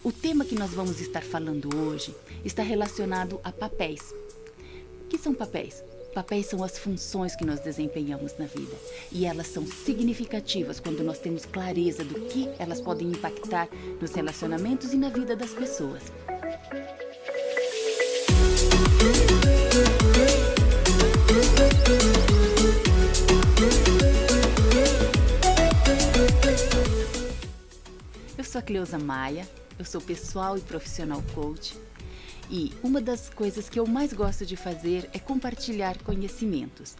O tema que nós vamos estar falando hoje está relacionado a papéis. O que são papéis? Papéis são as funções que nós desempenhamos na vida e elas são significativas quando nós temos clareza do que elas podem impactar nos relacionamentos e na vida das pessoas. Eu sou a Cleusa Maia, eu sou pessoal e profissional coach. E uma das coisas que eu mais gosto de fazer é compartilhar conhecimentos.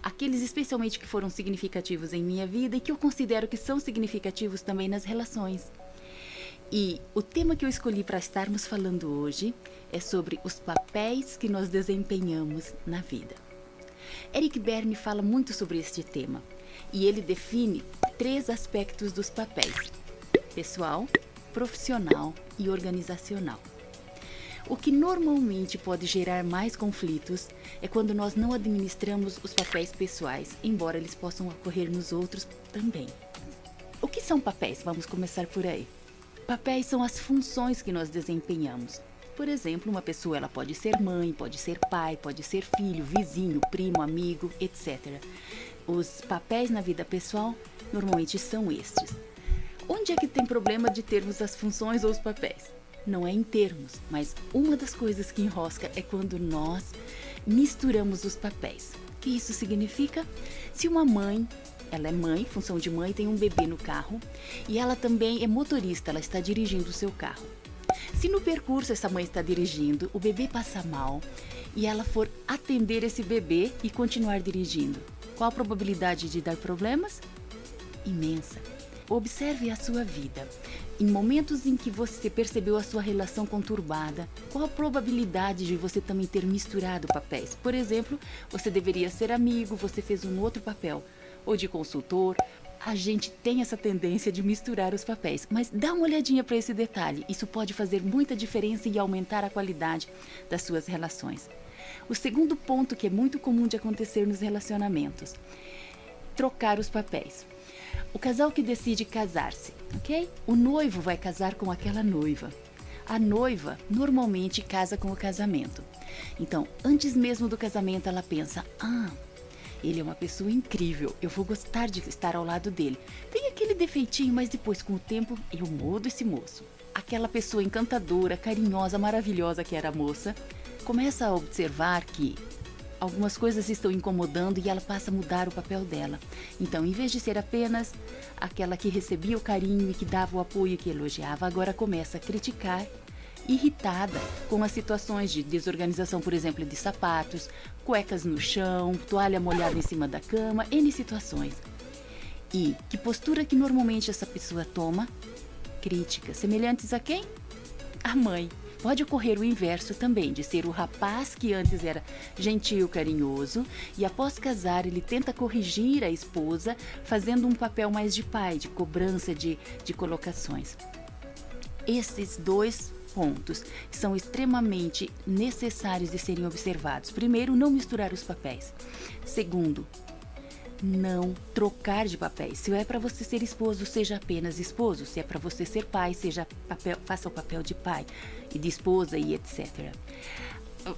Aqueles especialmente que foram significativos em minha vida e que eu considero que são significativos também nas relações. E o tema que eu escolhi para estarmos falando hoje é sobre os papéis que nós desempenhamos na vida. Eric Berne fala muito sobre este tema e ele define 3 aspectos dos papéis: pessoal, profissional e organizacional. O que normalmente pode gerar mais conflitos é quando nós não administramos os papéis pessoais, embora eles possam ocorrer nos outros também. O que são papéis? Vamos começar por aí. Papéis são as funções que nós desempenhamos. Por exemplo, uma pessoa ela pode ser mãe, pode ser pai, pode ser filho, vizinho, primo, amigo, etc. Os papéis na vida pessoal normalmente são estes. Onde é que tem problema de termos as funções ou os papéis? Não é em termos, mas uma das coisas que enrosca é quando nós misturamos os papéis. O que isso significa? Se uma mãe, ela é mãe, função de mãe, tem um bebê no carro e ela também é motorista, ela está dirigindo o seu carro. Se no percurso essa mãe está dirigindo, o bebê passa mal e ela for atender esse bebê e continuar dirigindo, qual a probabilidade de dar problemas? Imensa. Observe a sua vida. Em momentos em que você percebeu a sua relação conturbada, qual a probabilidade de você também ter misturado papéis? Por exemplo, você deveria ser amigo, você fez um outro papel, ou de consultor. A gente tem essa tendência de misturar os papéis, mas dá uma olhadinha para esse detalhe. Isso pode fazer muita diferença e aumentar a qualidade das suas relações. O segundo ponto que é muito comum de acontecer nos relacionamentos: trocar os papéis. O casal que decide casar-se, ok? O noivo vai casar com aquela noiva. A noiva normalmente casa com o casamento. Então, antes mesmo do casamento, ela pensa: ele é uma pessoa incrível, eu vou gostar de estar ao lado dele. Tem aquele defeitinho, mas depois, com o tempo, eu mudo esse moço. Aquela pessoa encantadora, carinhosa, maravilhosa que era a moça, começa a observar que algumas coisas estão incomodando e ela passa a mudar o papel dela. Então, em vez de ser apenas aquela que recebia o carinho e que dava o apoio e que elogiava, agora começa a criticar, irritada com as situações de desorganização, por exemplo, de sapatos, cuecas no chão, toalha molhada em cima da cama, N situações. E que postura que normalmente essa pessoa toma? Críticas. Semelhantes a quem? A mãe. Pode ocorrer o inverso também, de ser o rapaz que antes era gentil, carinhoso, e após casar ele tenta corrigir a esposa, fazendo um papel mais de pai, de cobrança, de colocações. Esses 2 pontos são extremamente necessários de serem observados. Primeiro, não misturar os papéis. Segundo, não trocar de papéis. Se é para você ser esposo, seja apenas esposo. Se é para você ser pai, faça o papel de pai e de esposa e etc.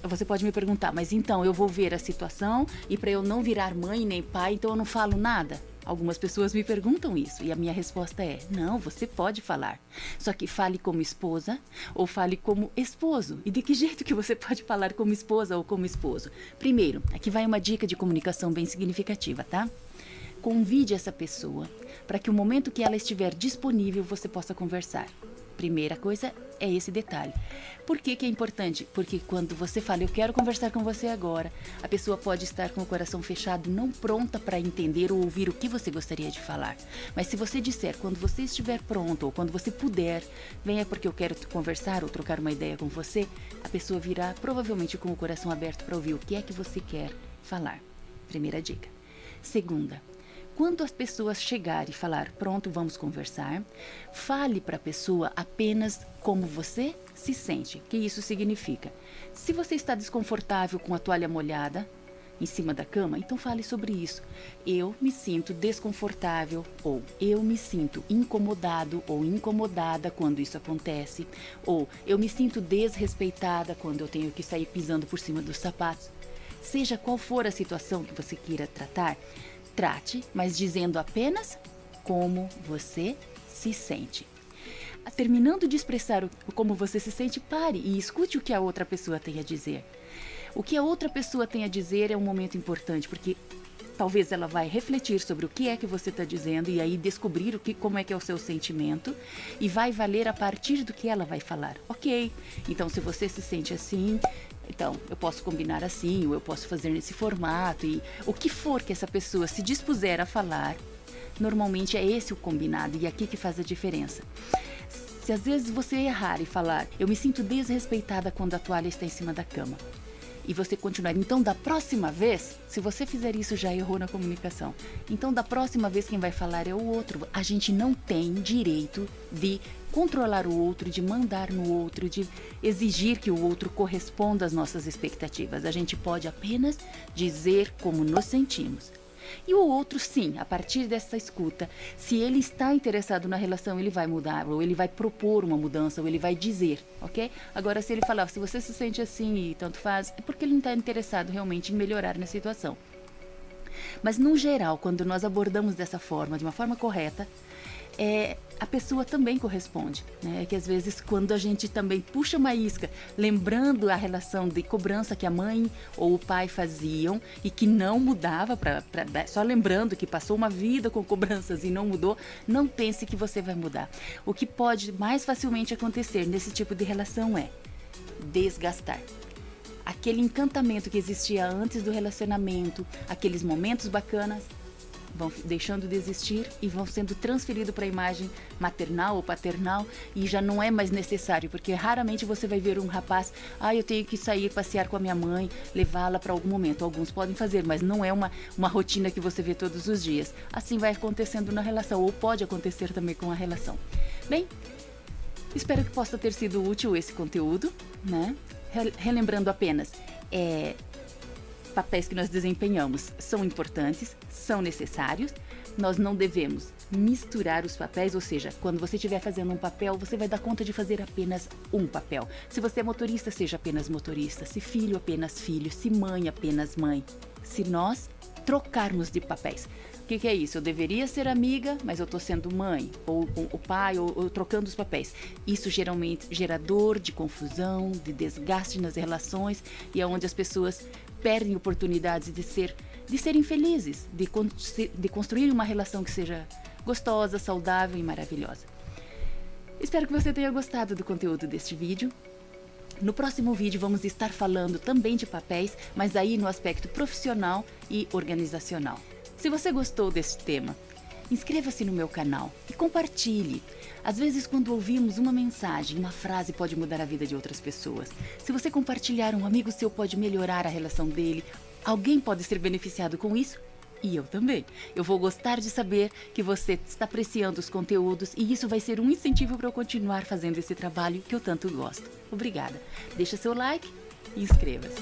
Você pode me perguntar: mas então eu vou ver a situação e para eu não virar mãe nem pai, então eu não falo nada? Algumas pessoas me perguntam isso e a minha resposta é: não, você pode falar. Só que fale como esposa ou fale como esposo. E de que jeito que você pode falar como esposa ou como esposo? Primeiro, aqui vai uma dica de comunicação bem significativa, tá? Convide essa pessoa para que o momento que ela estiver disponível você possa conversar. Primeira coisa é esse detalhe. Por que é importante? Porque quando você fala: eu quero conversar com você agora, a pessoa pode estar com o coração fechado, não pronta para entender ou ouvir o que você gostaria de falar. Mas se você disser: quando você estiver pronto ou quando você puder, venha porque eu quero conversar ou trocar uma ideia com você, a pessoa virá provavelmente com o coração aberto para ouvir o que é que você quer falar. Primeira dica. Segunda, quando as pessoas chegarem e falar: pronto, vamos conversar, fale para a pessoa apenas como você se sente. O que isso significa? Se você está desconfortável com a toalha molhada, em cima da cama, então fale sobre isso. Eu me sinto desconfortável, ou eu me sinto incomodado ou incomodada quando isso acontece, ou eu me sinto desrespeitada quando eu tenho que sair pisando por cima dos sapatos. Seja qual for a situação que você queira tratar, trate, mas dizendo apenas como você se sente. Terminando de expressar como você se sente, pare e escute o que a outra pessoa tem a dizer. O que a outra pessoa tem a dizer é um momento importante, porque talvez ela vai refletir sobre o que é que você está dizendo e aí descobrir como é que é o seu sentimento e vai valer a partir do que ela vai falar. Ok, então se você se sente assim, então eu posso combinar assim, ou eu posso fazer nesse formato, e o que for que essa pessoa se dispuser a falar, normalmente é esse o combinado e aqui que faz a diferença. Se às vezes você errar e falar, eu me sinto desrespeitada quando a toalha está em cima da cama, e você continuar, então da próxima vez, se você fizer isso já errou na comunicação, então da próxima vez quem vai falar é o outro. A gente não tem direito de controlar o outro, de mandar no outro, de exigir que o outro corresponda às nossas expectativas. A gente pode apenas dizer como nos sentimos. E o outro, sim, a partir dessa escuta, se ele está interessado na relação, ele vai mudar, ou ele vai propor uma mudança, ou ele vai dizer, ok? Agora, se ele falar, se você se sente assim e tanto faz, é porque ele não está interessado realmente em melhorar na situação. Mas, no geral, quando nós abordamos dessa forma, de uma forma correta, a pessoa também corresponde, né? Que às vezes quando a gente também puxa uma isca, lembrando a relação de cobrança que a mãe ou o pai faziam e que não mudava, só lembrando que passou uma vida com cobranças e não mudou, não pense que você vai mudar. O que pode mais facilmente acontecer nesse tipo de relação é desgastar. Aquele encantamento que existia antes do relacionamento, aqueles momentos bacanas, vão deixando de existir e vão sendo transferidos para a imagem maternal ou paternal e já não é mais necessário, porque raramente você vai ver um rapaz, eu tenho que sair passear com a minha mãe, levá-la para algum momento. Alguns podem fazer, mas não é uma rotina que você vê todos os dias. Assim vai acontecendo na relação, ou pode acontecer também com a relação. Bem, espero que possa ter sido útil esse conteúdo, né? Relembrando apenas, papéis que nós desempenhamos são importantes, são necessários, nós não devemos misturar os papéis, ou seja, quando você estiver fazendo um papel, você vai dar conta de fazer apenas um papel. Se você é motorista, seja apenas motorista, se filho, apenas filho, se mãe, apenas mãe. Se nós trocarmos de papéis. O que é isso? Eu deveria ser amiga, mas eu estou sendo mãe, ou o pai, ou trocando os papéis. Isso geralmente é gerador de confusão, de desgaste nas relações e é onde as pessoas perdem oportunidades de serem felizes, de construir uma relação que seja gostosa, saudável e maravilhosa. Espero que você tenha gostado do conteúdo deste vídeo. No próximo vídeo vamos estar falando também de papéis, mas aí no aspecto profissional e organizacional. Se você gostou deste tema, inscreva-se no meu canal e compartilhe. Às vezes, quando ouvimos uma mensagem, uma frase pode mudar a vida de outras pessoas. Se você compartilhar, um amigo seu pode melhorar a relação dele. Alguém pode ser beneficiado com isso e eu também. Eu vou gostar de saber que você está apreciando os conteúdos e isso vai ser um incentivo para eu continuar fazendo esse trabalho que eu tanto gosto. Obrigada. Deixa seu like e inscreva-se.